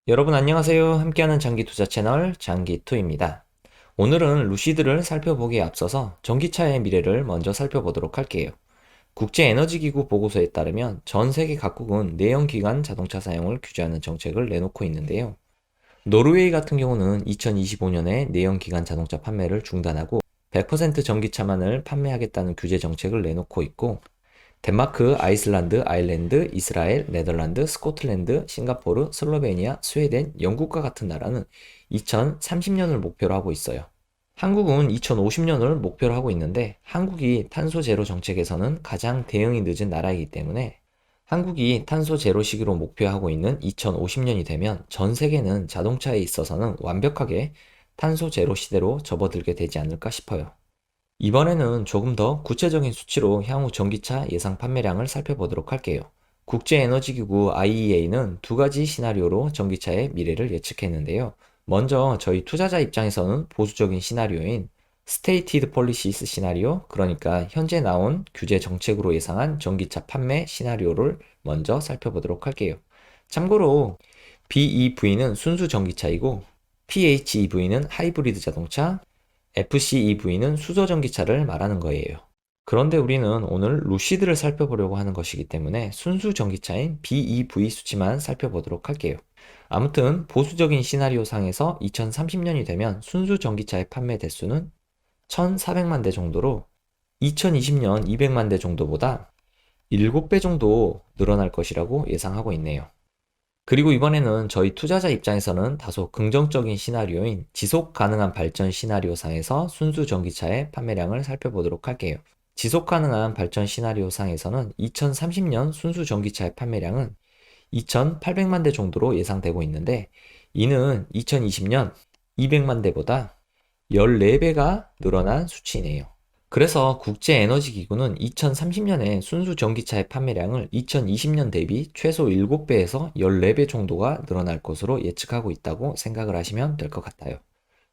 여러분 안녕하세요. 함께하는 장기투자 채널 장기투입니다. 오늘은 루시드를 살펴보기에 앞서서 전기차의 미래를 먼저 살펴보도록 할게요. 국제에너지기구 보고서에 따르면 전 세계 각국은 내연기관 자동차 사용을 규제하는 정책을 내놓고 있는데요. 노르웨이 같은 경우는 2025년에 내연기관 자동차 판매를 중단하고 100% 전기차만을 판매하겠다는 규제 정책을 내놓고 있고, 덴마크, 아이슬란드, 아일랜드, 이스라엘, 네덜란드, 스코틀랜드, 싱가포르, 슬로베니아, 스웨덴, 영국과 같은 나라는 2030년을 목표로 하고 있어요. 한국은 2050년을 목표로 하고 있는데, 한국이 탄소 제로 정책에서는 가장 대응이 늦은 나라이기 때문에 한국이 탄소 제로 시기로 목표하고 있는 2050년이 되면 전 세계는 자동차에 있어서는 완벽하게 탄소 제로 시대로 접어들게 되지 않을까 싶어요. 이번에는 조금 더 구체적인 수치로 향후 전기차 예상 판매량을 살펴보도록 할게요. 국제에너지기구 IEA는 두 가지 시나리오로 전기차의 미래를 예측했는데요. 먼저 저희 투자자 입장에서는 보수적인 시나리오인 Stated Policies 시나리오, 그러니까 현재 나온 규제 정책으로 예상한 전기차 판매 시나리오를 먼저 살펴보도록 할게요. 참고로 BEV는 순수 전기차이고 PHEV는 하이브리드 자동차, FCEV는 수소전기차를 말하는 거예요. 그런데 우리는 오늘 루시드를 살펴보려고 하는 것이기 때문에 순수 전기차인 BEV 수치만 살펴보도록 할게요. 아무튼 보수적인 시나리오 상에서 2030년이 되면 순수 전기차의 판매 대수는 1,400만 대 정도로 2020년 200만 대 정도보다 7배 정도 늘어날 것이라고 예상하고 있네요. 그리고 이번에는 저희 투자자 입장에서는 다소 긍정적인 시나리오인 지속 가능한 발전 시나리오 상에서 순수 전기차의 판매량을 살펴보도록 할게요. 지속 가능한 발전 시나리오 상에서는 2030년 순수 전기차의 판매량은 2,800만 대 정도로 예상되고 있는데, 이는 2020년 200만 대보다 14배가 늘어난 수치이네요. 그래서 국제에너지기구는 2030년에 순수 전기차의 판매량을 2020년 대비 최소 7배에서 14배 정도가 늘어날 것으로 예측하고 있다고 생각을 하시면 될 것 같아요.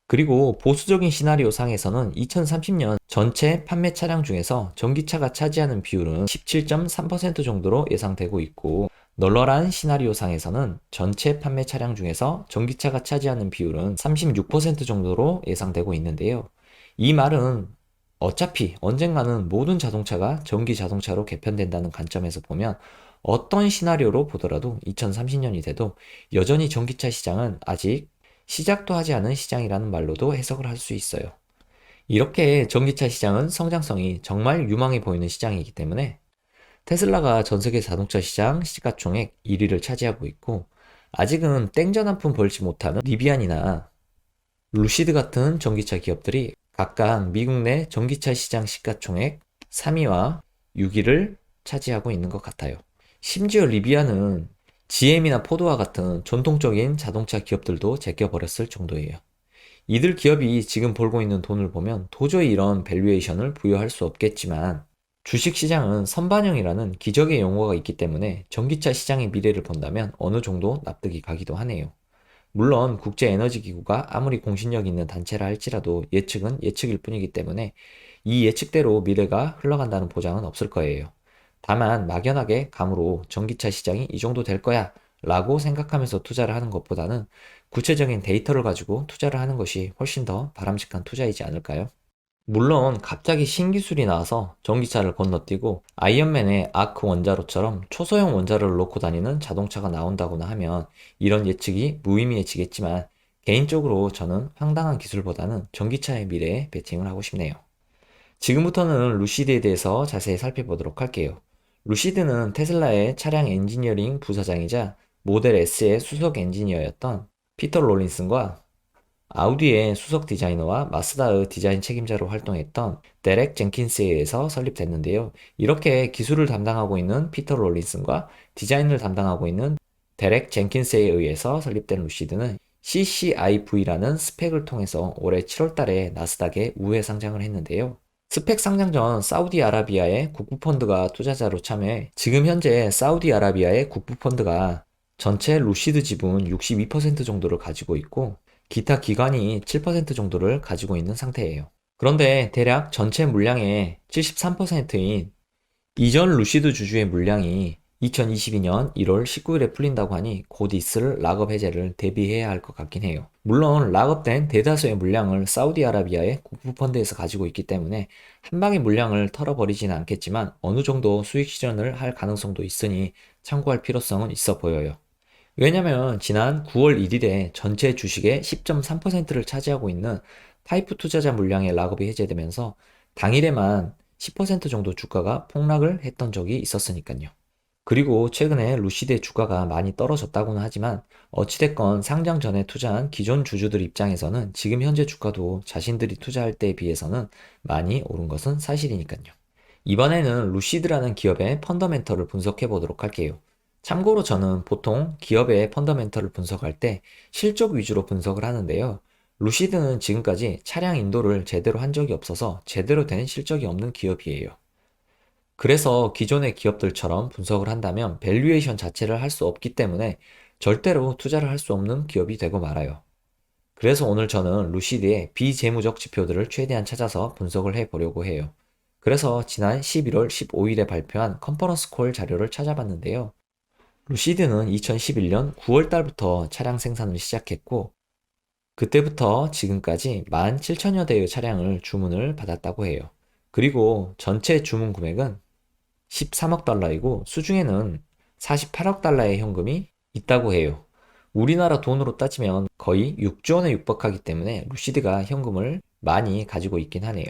그리고 보수적인 시나리오 상에서는 2030년 전체 판매 차량 중에서 전기차가 차지하는 비율은 17.3% 정도로 예상되고 있고, 널널한 시나리오 상에서는 전체 판매 차량 중에서 전기차가 차지하는 비율은 36% 정도로 예상되고 있는데요. 이 말은 어차피 언젠가는 모든 자동차가 전기 자동차로 개편된다는 관점에서 보면 어떤 시나리오로 보더라도 2030년이 돼도 여전히 전기차 시장은 아직 시작도 하지 않은 시장이라는 말로도 해석을 할 수 있어요. 이렇게 전기차 시장은 성장성이 정말 유망해 보이는 시장이기 때문에 테슬라가 전 세계 자동차 시장 시가총액 1위를 차지하고 있고, 아직은 땡전 한 푼 벌지 못하는 리비안이나 루시드 같은 전기차 기업들이 각각 미국 내 전기차 시장 시가총액 3위와 6위를 차지하고 있는 것 같아요. 심지어 리비안은 GM이나 포드와 같은 전통적인 자동차 기업들도 제껴버렸을 정도예요. 이들 기업이 지금 벌고 있는 돈을 보면 도저히 이런 밸류에이션을 부여할 수 없겠지만, 주식시장은 선반영이라는 기적의 용어가 있기 때문에 전기차 시장의 미래를 본다면 어느 정도 납득이 가기도 하네요. 물론 국제에너지기구가 아무리 공신력 있는 단체라 할지라도 예측은 예측일 뿐이기 때문에 이 예측대로 미래가 흘러간다는 보장은 없을 거예요. 다만 막연하게 감으로 전기차 시장이 이 정도 될 거야 라고 생각하면서 투자를 하는 것보다는 구체적인 데이터를 가지고 투자를 하는 것이 훨씬 더 바람직한 투자이지 않을까요? 물론 갑자기 신기술이 나와서 전기차를 건너뛰고 아이언맨의 아크 원자로처럼 초소형 원자로를 놓고 다니는 자동차가 나온다거나 하면 이런 예측이 무의미해지겠지만, 개인적으로 저는 황당한 기술보다는 전기차의 미래에 베팅을 하고 싶네요. 지금부터는 루시드에 대해서 자세히 살펴보도록 할게요. 루시드는 테슬라의 차량 엔지니어링 부사장이자 모델 S의 수석 엔지니어였던 피터 롤린슨과 아우디의 수석 디자이너와 마스다의 디자인 책임자로 활동했던 데렉 젠킨스에 의해서 설립됐는데요. 이렇게 기술을 담당하고 있는 피터 롤린슨과 디자인을 담당하고 있는 데렉 젠킨스에 의해서 설립된 루시드는 CCIV라는 스펙을 통해서 올해 7월 달에 나스닥에 우회 상장을 했는데요. 스펙 상장 전 사우디아라비아의 국부펀드가 투자자로 참여해 지금 현재 사우디아라비아의 국부펀드가 전체 루시드 지분 62% 정도를 가지고 있고, 기타 기관이 7% 정도를 가지고 있는 상태예요. 그런데 대략 전체 물량의 73%인 이전 루시드 주주의 물량이 2022년 1월 19일에 풀린다고 하니 곧 있을 락업 해제를 대비해야 할 것 같긴 해요. 물론 락업된 대다수의 물량을 사우디아라비아의 국부 펀드에서 가지고 있기 때문에 한 방에 물량을 털어버리지는 않겠지만 어느 정도 수익 실현을 할 가능성도 있으니 참고할 필요성은 있어 보여요. 왜냐면 지난 9월 1일에 전체 주식의 10.3%를 차지하고 있는 파이프 투자자 물량의 락업이 해제되면서 당일에만 10% 정도 주가가 폭락을 했던 적이 있었으니까요. 그리고 최근에 루시드의 주가가 많이 떨어졌다고는 하지만 어찌됐건 상장 전에 투자한 기존 주주들 입장에서는 지금 현재 주가도 자신들이 투자할 때에 비해서는 많이 오른 것은 사실이니까요. 이번에는 루시드라는 기업의 펀더멘털을 분석해 보도록 할게요. 참고로 저는 보통 기업의 펀더멘털을 분석할 때 실적 위주로 분석을 하는데요. 루시드는 지금까지 차량 인도를 제대로 한 적이 없어서 제대로 된 실적이 없는 기업이에요. 그래서 기존의 기업들처럼 분석을 한다면 밸류에이션 자체를 할 수 없기 때문에 절대로 투자를 할 수 없는 기업이 되고 말아요. 그래서 오늘 저는 루시드의 비재무적 지표들을 최대한 찾아서 분석을 해 보려고 해요. 그래서 지난 11월 15일에 발표한 컨퍼런스 콜 자료를 찾아봤는데요. 루시드는 2011년 9월 달부터 차량 생산을 시작했고, 그때부터 지금까지 17,000여 대의 차량을 주문을 받았다고 해요. 그리고 전체 주문 금액은 13억 달러이고 수중에는 48억 달러의 현금이 있다고 해요. 우리나라 돈으로 따지면 거의 6조 원에 육박하기 때문에 루시드가 현금을 많이 가지고 있긴 하네요.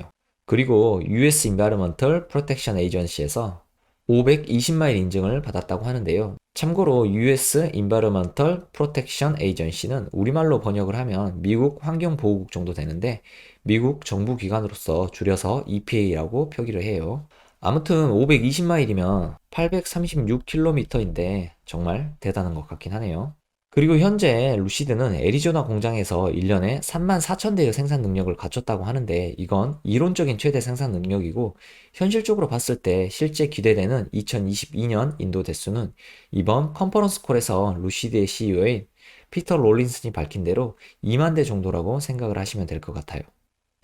그리고 US Environmental Protection Agency에서 520마일 인증을 받았다고 하는데요. 참고로 US Environmental Protection Agency는 우리말로 번역을 하면 미국 환경보호국 정도 되는데 미국 정부 기관으로서 줄여서 EPA라고 표기를 해요. 아무튼 520마일이면 836km인데 정말 대단한 것 같긴 하네요. 그리고 현재 루시드는 애리조나 공장에서 1년에 34,000대의 생산 능력을 갖췄다고 하는데 이건 이론적인 최대 생산 능력이고 현실적으로 봤을 때 실제 기대되는 2022년 인도 대수는 이번 컨퍼런스 콜에서 루시드의 CEO인 피터 롤린슨이 밝힌 대로 2만 대 정도라고 생각을 하시면 될 것 같아요.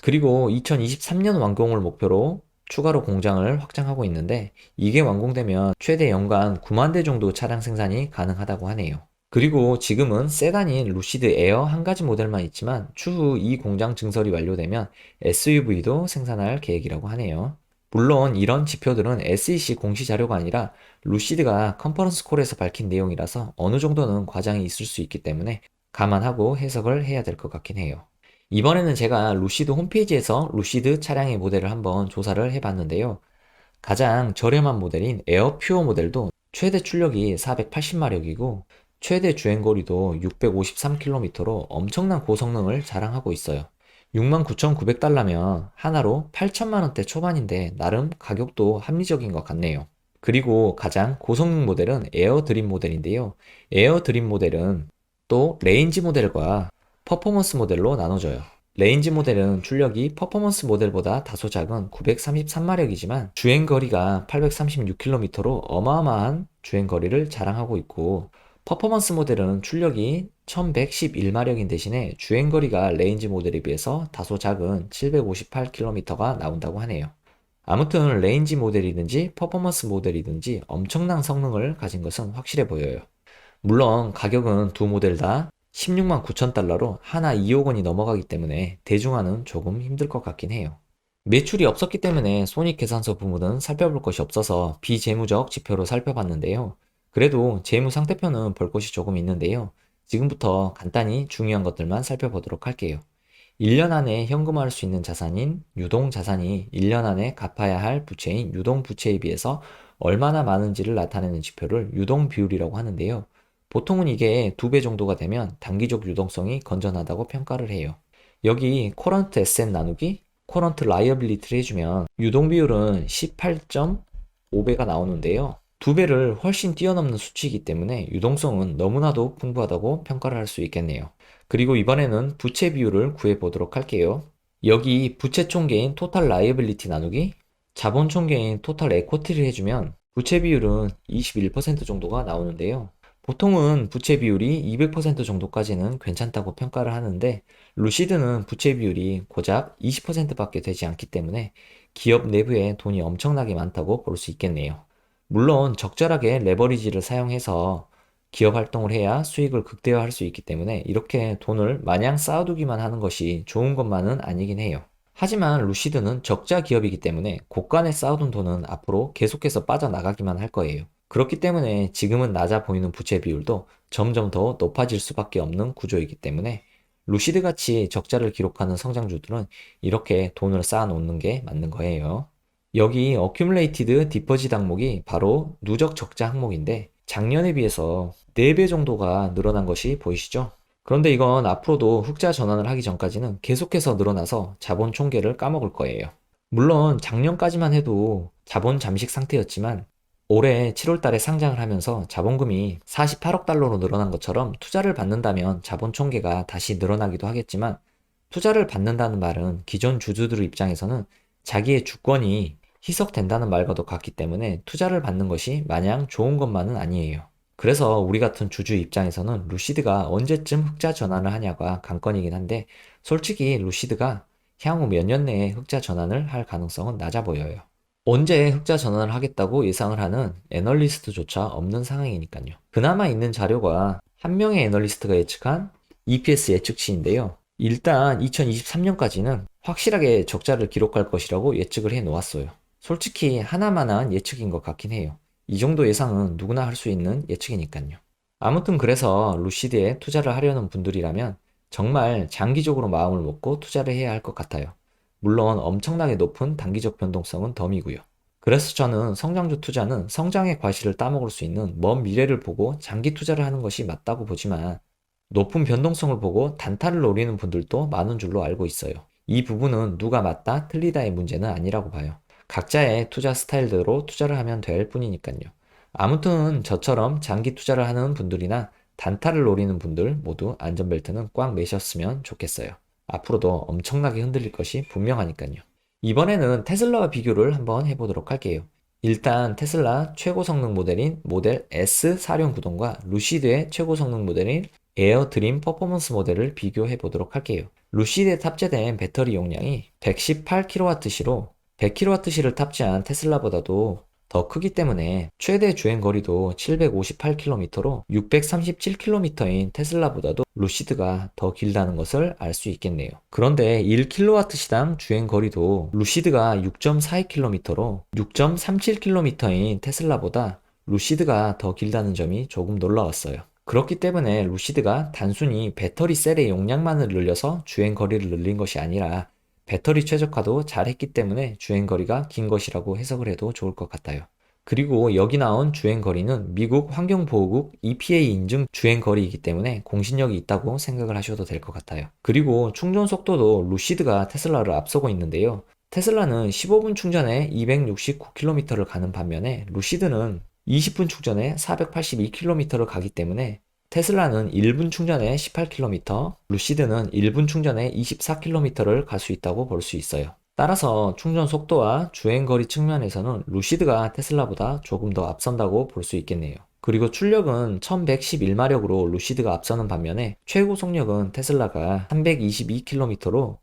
그리고 2023년 완공을 목표로 추가로 공장을 확장하고 있는데 이게 완공되면 최대 연간 9만 대 정도 차량 생산이 가능하다고 하네요. 그리고 지금은 세단인 루시드 에어 한 가지 모델만 있지만 추후 이 공장 증설이 완료되면 SUV도 생산할 계획이라고 하네요. 물론 이런 지표들은 SEC 공시 자료가 아니라 루시드가 컨퍼런스 콜에서 밝힌 내용이라서 어느 정도는 과장이 있을 수 있기 때문에 감안하고 해석을 해야 될 것 같긴 해요. 이번에는 제가 루시드 홈페이지에서 루시드 차량의 모델을 한번 조사를 해봤는데요. 가장 저렴한 모델인 에어 퓨어 모델도 최대 출력이 480마력이고 최대 주행거리도 653km로 엄청난 고성능을 자랑하고 있어요. 69,900달러면 하나로 8천만원대 초반인데 나름 가격도 합리적인 것 같네요. 그리고 가장 고성능 모델은 에어 드림 모델인데요. 에어 드림 모델은 또 레인지 모델과 퍼포먼스 모델로 나눠져요. 레인지 모델은 출력이 퍼포먼스 모델보다 다소 작은 933마력이지만 주행거리가 836km로 어마어마한 주행거리를 자랑하고 있고 퍼포먼스 모델은 출력이 1111마력인 대신에 주행거리가 레인지 모델에 비해서 다소 작은 758km가 나온다고 하네요. 아무튼 레인지 모델이든지 퍼포먼스 모델이든지 엄청난 성능을 가진 것은 확실해 보여요. 물론 가격은 두 모델 다 16만 9천 달러로 하나 2억 원이 넘어가기 때문에 대중화는 조금 힘들 것 같긴 해요. 매출이 없었기 때문에 손익계산서 부분은 살펴볼 것이 없어서 비재무적 지표로 살펴봤는데요. 그래도 재무 상태표는 볼 것이 조금 있는데요. 지금부터 간단히 중요한 것들만 살펴보도록 할게요. 1년 안에 현금화할 수 있는 자산인 유동자산이 1년 안에 갚아야 할 부채인 유동부채에 비해서 얼마나 많은지를 나타내는 지표를 유동비율이라고 하는데요. 보통은 이게 2배 정도가 되면 단기적 유동성이 건전하다고 평가를 해요. 여기 코런트 에셋 나누기 코런트 라이어빌리티를 해주면 유동비율은 18.5배가 나오는데요. 2배를 훨씬 뛰어넘는 수치이기 때문에 유동성은 너무나도 풍부하다고 평가를 할 수 있겠네요. 그리고 이번에는 부채 비율을 구해보도록 할게요. 여기 부채 총계인 토탈 라이어빌리티 나누기 자본 총계인 토탈 에코티를 해주면 부채 비율은 21% 정도가 나오는데요. 보통은 부채 비율이 200% 정도까지는 괜찮다고 평가를 하는데 루시드는 부채 비율이 고작 20%밖에 되지 않기 때문에 기업 내부에 돈이 엄청나게 많다고 볼 수 있겠네요. 물론 적절하게 레버리지를 사용해서 기업 활동을 해야 수익을 극대화할 수 있기 때문에 이렇게 돈을 마냥 쌓아두기만 하는 것이 좋은 것만은 아니긴 해요. 하지만 루시드는 적자 기업이기 때문에 고간에 쌓아둔 돈은 앞으로 계속해서 빠져나가기만 할 거예요. 그렇기 때문에 지금은 낮아 보이는 부채 비율도 점점 더 높아질 수밖에 없는 구조이기 때문에 루시드 같이 적자를 기록하는 성장주들은 이렇게 돈을 쌓아 놓는 게 맞는 거예요. 여기 어큐뮬레이티드 디퍼짓 항목이 바로 누적 적자 항목인데 작년에 비해서 4배 정도가 늘어난 것이 보이시죠? 그런데 이건 앞으로도 흑자 전환을 하기 전까지는 계속해서 늘어나서 자본 총계를 까먹을 거예요. 물론 작년까지만 해도 자본 잠식 상태였지만 올해 7월 달에 상장을 하면서 자본금이 48억 달러로 늘어난 것처럼 투자를 받는다면 자본 총계가 다시 늘어나기도 하겠지만 투자를 받는다는 말은 기존 주주들 입장에서는 자기의 주권이 희석된다는 말과도 같기 때문에 투자를 받는 것이 마냥 좋은 것만은 아니에요. 그래서 우리 같은 주주 입장에서는 루시드가 언제쯤 흑자 전환을 하냐가 관건이긴 한데 솔직히 루시드가 향후 몇 년 내에 흑자 전환을 할 가능성은 낮아 보여요. 언제 흑자 전환을 하겠다고 예상을 하는 애널리스트조차 없는 상황이니까요. 그나마 있는 자료가 한 명의 애널리스트가 예측한 EPS 예측치인데요. 일단 2023년까지는 확실하게 적자를 기록할 것이라고 예측을 해 놓았어요. 솔직히 하나만한 예측인 것 같긴 해요. 이 정도 예상은 누구나 할 수 있는 예측이니까요. 아무튼 그래서 루시드에 투자를 하려는 분들이라면 정말 장기적으로 마음을 먹고 투자를 해야 할 것 같아요. 물론 엄청나게 높은 단기적 변동성은 덤이고요. 그래서 저는 성장주 투자는 성장의 과실을 따먹을 수 있는 먼 미래를 보고 장기 투자를 하는 것이 맞다고 보지만 높은 변동성을 보고 단타를 노리는 분들도 많은 줄로 알고 있어요. 이 부분은 누가 맞다, 틀리다의 문제는 아니라고 봐요. 각자의 투자 스타일대로 투자를 하면 될 뿐이니까요. 아무튼 저처럼 장기 투자를 하는 분들이나 단타를 노리는 분들 모두 안전벨트는 꽉 매셨으면 좋겠어요. 앞으로도 엄청나게 흔들릴 것이 분명하니까요. 이번에는 테슬라와 비교를 한번 해보도록 할게요. 일단 테슬라 최고 성능 모델인 모델 S 사륜 구동과 루시드의 최고 성능 모델인 에어 드림 퍼포먼스 모델을 비교해 보도록 할게요. 루시드에 탑재된 배터리 용량이 118kWh로 100kWh를 탑재한 테슬라보다도 더 크기 때문에 최대 주행 거리도 758km로 637km인 테슬라보다도 루시드가 더 길다는 것을 알 수 있겠네요. 그런데 1kWh당 주행 거리도 루시드가 6.42km로 6.37km인 테슬라보다 루시드가 더 길다는 점이 조금 놀라웠어요. 그렇기 때문에 루시드가 단순히 배터리 셀의 용량만을 늘려서 주행 거리를 늘린 것이 아니라 배터리 최적화도 잘했기 때문에 주행거리가 긴 것이라고 해석을 해도 좋을 것 같아요. 그리고 여기 나온 주행거리는 미국 환경보호국 EPA 인증 주행거리이기 때문에 공신력이 있다고 생각을 하셔도 될 것 같아요. 그리고 충전 속도도 루시드가 테슬라를 앞서고 있는데요. 테슬라는 15분 충전에 269km를 가는 반면에 루시드는 20분 충전에 482km를 가기 때문에 테슬라는 1분 충전에 18km, 루시드는 1분 충전에 24km를 갈 수 있다고 볼 수 있어요. 따라서 충전 속도와 주행거리 측면에서는 루시드가 테슬라보다 조금 더 앞선다고 볼 수 있겠네요. 그리고 출력은 1111마력으로 루시드가 앞서는 반면에 최고 속력은 테슬라가 322km로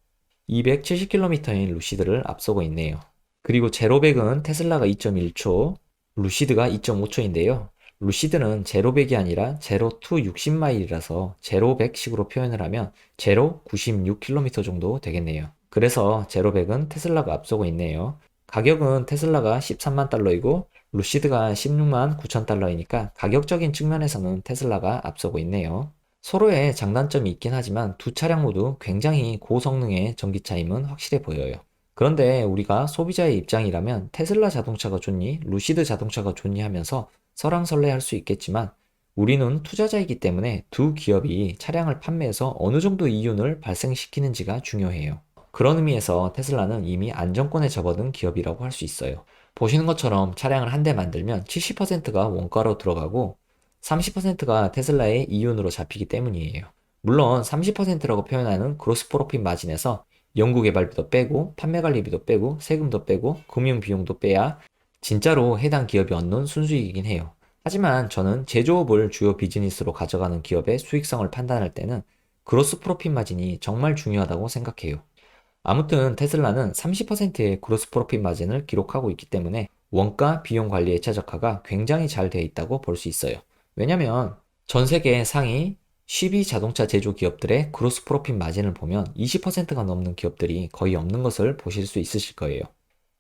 270km인 루시드를 앞서고 있네요. 그리고 제로백은 테슬라가 2.1초, 루시드가 2.5초인데요. 루시드는 제로백이 아니라 제로 투 60마일이라서 제로백식으로 표현을 하면 제로 96km 정도 되겠네요. 그래서 제로백은 테슬라가 앞서고 있네요. 가격은 테슬라가 13만 달러이고 루시드가 16만 9천 달러이니까 가격적인 측면에서는 테슬라가 앞서고 있네요. 서로의 장단점이 있긴 하지만 두 차량 모두 굉장히 고성능의 전기차임은 확실해 보여요. 그런데 우리가 소비자의 입장이라면 테슬라 자동차가 좋니, 루시드 자동차가 좋니 하면서 설왕설래할 수 있겠지만 우리는 투자자이기 때문에 두 기업이 차량을 판매해서 어느 정도 이윤을 발생시키는지가 중요해요. 그런 의미에서 테슬라는 이미 안정권에 접어든 기업이라고 할 수 있어요. 보시는 것처럼 차량을 한 대 만들면 70%가 원가로 들어가고 30%가 테슬라의 이윤으로 잡히기 때문이에요. 물론 30%라고 표현하는 그로스 프로핏 마진에서 연구개발비도 빼고 판매관리비도 빼고 세금도 빼고 금융비용도 빼야 진짜로 해당 기업이 얻는 순수익이긴 해요. 하지만 저는 제조업을 주요 비즈니스로 가져가는 기업의 수익성을 판단할 때는 그로스 프로핏 마진이 정말 중요하다고 생각해요. 아무튼 테슬라는 30%의 그로스 프로핏 마진을 기록하고 있기 때문에 원가 비용 관리의 최적화가 굉장히 잘 되어 있다고 볼 수 있어요. 왜냐면 전 세계 상위 12 자동차 제조 기업들의 그로스 프로핏 마진을 보면 20%가 넘는 기업들이 거의 없는 것을 보실 수 있으실 거예요.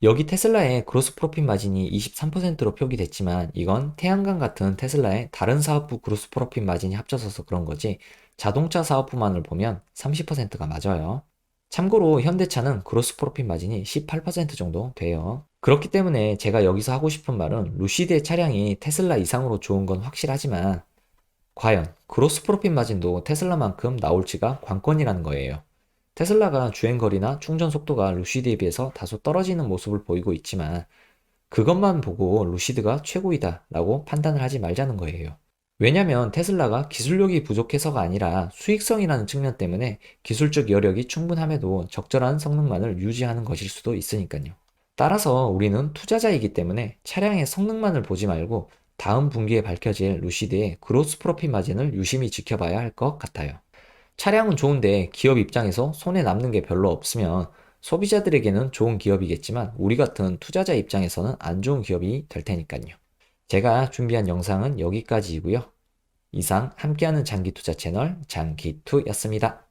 여기 테슬라의 그로스 프로핏 마진이 23%로 표기됐지만 이건 태양광 같은 테슬라의 다른 사업부 그로스 프로핏 마진이 합쳐져서 그런 거지 자동차 사업부만을 보면 30%가 맞아요. 참고로 현대차는 그로스 프로핏 마진이 18% 정도 돼요. 그렇기 때문에 제가 여기서 하고 싶은 말은 루시드의 차량이 테슬라 이상으로 좋은 건 확실하지만 과연 그로스 프로핏 마진도 테슬라만큼 나올지가 관건이라는 거예요. 테슬라가 주행거리나 충전 속도가 루시드에 비해서 다소 떨어지는 모습을 보이고 있지만 그것만 보고 루시드가 최고이다 라고 판단을 하지 말자는 거예요. 왜냐면 테슬라가 기술력이 부족해서가 아니라 수익성이라는 측면 때문에 기술적 여력이 충분함에도 적절한 성능만을 유지하는 것일 수도 있으니까요. 따라서 우리는 투자자이기 때문에 차량의 성능만을 보지 말고 다음 분기에 밝혀질 루시드의 그로스 프로핏 마진을 유심히 지켜봐야 할 것 같아요. 차량은 좋은데 기업 입장에서 손에 남는 게 별로 없으면 소비자들에게는 좋은 기업이겠지만 우리 같은 투자자 입장에서는 안 좋은 기업이 될 테니까요. 제가 준비한 영상은 여기까지이고요. 이상 함께하는 장기투자 채널 장기투였습니다.